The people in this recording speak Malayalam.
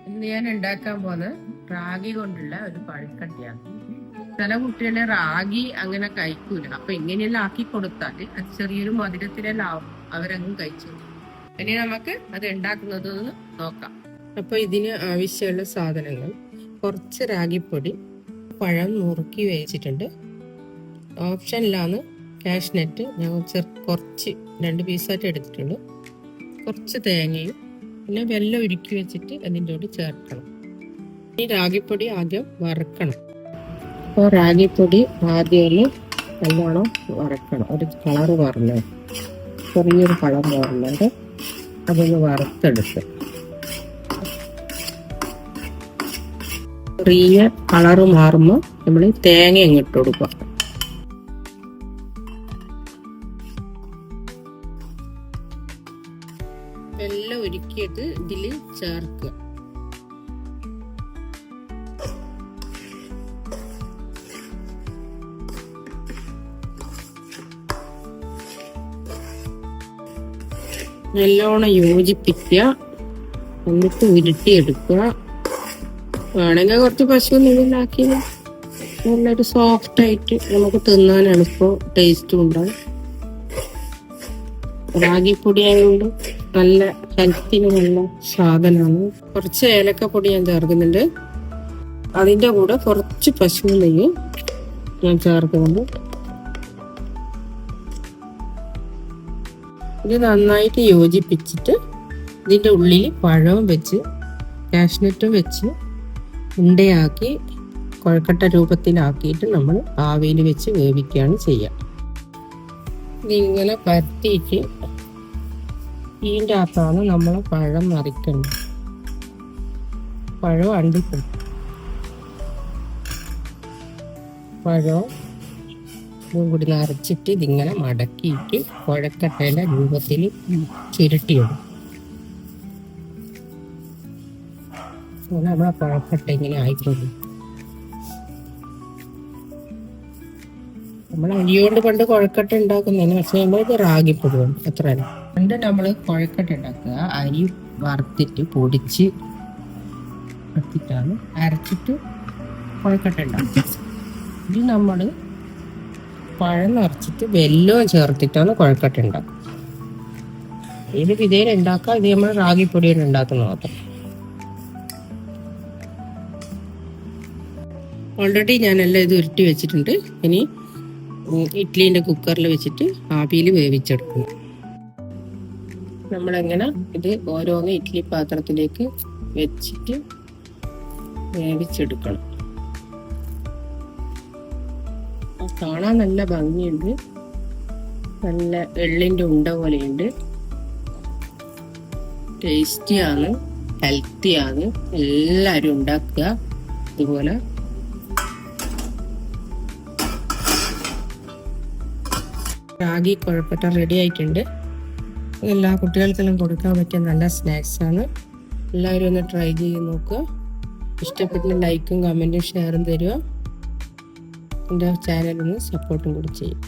ഇന്ന് ഞാൻ ഉണ്ടാക്കാൻ പോകുന്നത് റാഗി കൊണ്ടുള്ള ഒരു പഴക്കട്ടിയാണ്. ചില കുട്ടികളെ റാഗി അങ്ങനെ കഴിക്കൂല. അപ്പൊ ഇങ്ങനെയെല്ലാം ആക്കി കൊടുത്താൽ അത് ചെറിയൊരു മധുരത്തിലെല്ലാം ആവും, അവരങ്ങും കഴിച്ചു. ഇനി നമുക്ക് അത് ഉണ്ടാക്കുന്നത് നോക്കാം. അപ്പൊ ഇതിന് ആവശ്യമുള്ള സാധനങ്ങൾ: കുറച്ച് റാഗിപ്പൊടി, പഴം നുറുക്കി വേവിച്ചിട്ടുണ്ട്, ഓപ്ഷനിലാണ് കാഷ്നട്ട്, ഞാൻ കുറച്ച് 2 പീസായിട്ട് എടുത്തിട്ടുണ്ട്, കുറച്ച് തേങ്ങയും പിന്നെ വെള്ളം ഉരുക്കി വെച്ചിട്ട് അതിൻ്റെ കൂടെ ചേർക്കണം. ഈ റാഗിപ്പൊടി ആദ്യം വറുക്കണം. അപ്പോൾ റാഗിപ്പൊടി ആദ്യം നല്ലോണം വറക്കണം. ഒരു കളർ മാറുന്നത്, ചെറിയൊരു കളർ മാറുന്നുണ്ട്, അതൊന്ന് വറുത്തെടുത്ത് ചെറിയ കളർ മാറുമ്പോൾ നമ്മൾ തേങ്ങ ഇങ്ങോട്ട് കൊടുക്കുക. വെള്ളം ഉരുക്കിയിട്ട് ഇതിൽ ചേർക്കുക. നല്ലോണം യോജിപ്പിക്കുക, എന്നിട്ട് ഉരുട്ടിയെടുക്കുക. വേണമെങ്കിൽ കുറച്ച് പശു നെയ്യിലാക്കി നല്ലൊരു സോഫ്റ്റ് ആയിട്ട് നമുക്ക് തിന്നാൻ എളുപ്പം ടേസ്റ്റും ഉണ്ടാവും. റാഗിപ്പൊടി ആയതുകൊണ്ട് നല്ല ഹെൽത്തിന് നല്ല സാധനമാണ്. കുറച്ച് ഏലക്കപ്പൊടി ഞാൻ ചേർക്കുന്നുണ്ട്, അതിൻ്റെ കൂടെ കുറച്ച് പശു നെയ്യ് ഞാൻ ചേർക്കുന്നുണ്ട്. ഇത് നന്നായിട്ട് യോജിപ്പിച്ചിട്ട് ഇതിൻ്റെ ഉള്ളിൽ പഴവും വെച്ച് കാഷ്നട്ടും വെച്ച് ഉണ്ടയാക്കി കുഴക്കട്ട രൂപത്തിലാക്കിയിട്ട് നമ്മൾ ആവിയിൽ വെച്ച് വേവിക്കുകയാണ് ചെയ്യുക. ഇതിങ്ങനെ പരത്തിയിട്ട് ഇതിൻ്റെ അകത്താണ് നമ്മൾ പഴം മറിക്കേണ്ടത്. പഴം അണ്ടിക്കും പഴവും കൂടി നിറച്ചിട്ട് ഇതിങ്ങനെ മടക്കിയിട്ട് കുഴക്കട്ടയുടെ രൂപത്തിൽ ചുരുട്ടിയിടും. നമ്മളെ കുഴക്കട്ട ഇങ്ങനെ ആയിക്കോളും. നമ്മൾ അരിയോണ്ട് പണ്ട് കുഴക്കട്ട ഉണ്ടാക്കുന്നതിന്, പക്ഷെ നമ്മളിത് റാഗിപ്പൊടി കൊണ്ട് അത്ര പണ്ട് നമ്മൾ കുഴക്കട്ട ഉണ്ടാക്കുക. അരി വറുത്തിട്ട് പൊടിച്ച് എടുത്തിട്ടാണ് അരച്ചിട്ട് കുഴക്കട്ട ഉണ്ടാക്കുക. ഇത് നമ്മൾ പഴം നിറച്ചിട്ട് വെല്ലവും ചേർത്തിട്ടാണ് കുഴക്കട്ട ഉണ്ടാക്കുക. ഏത് വിധേയം ഉണ്ടാക്കുക, ഇത് നമ്മൾ റാഗിപ്പൊടിയാണ് ഉണ്ടാക്കുന്ന മാത്രം. ഓൾറെഡി ഞാനെല്ലാം ഇത് ഉരുട്ടി വെച്ചിട്ടുണ്ട്. ഇനി ഇഡ്ഡലീൻ്റെ കുക്കറിൽ വെച്ചിട്ട് ആവിയിൽ വേവിച്ചെടുക്കണം. നമ്മളെങ്ങനെ ഇത് ഓരോന്ന് ഇഡ്ഡലി പാത്രത്തിലേക്ക് വെച്ചിട്ട് വേവിച്ചെടുക്കണം. കാണാൻ നല്ല ഭംഗിയുണ്ട്, നല്ല എള്ളിൻ്റെ ഉണ്ട പോലെയുണ്ട്, ടേസ്റ്റിയാണ്, ഹെൽത്തിയാണ്. എല്ലാവരും ഉണ്ടാക്കുക ഇതുപോലെ. റാഗി കുഴക്കട്ട റെഡി ആയിട്ടുണ്ട്. എല്ലാ കുട്ടികൾക്കെല്ലാം കൊടുക്കാൻ പറ്റിയ നല്ല സ്നാക്സാണ്. എല്ലാവരും ഒന്ന് ട്രൈ ചെയ്ത് നോക്കുക. ഇഷ്ടപ്പെട്ട ലൈക്കും കമൻറ്റും ഷെയറും തരിക. എൻ്റെ ചാനലിന് സപ്പോർട്ടും കൂടി ചെയ്യും.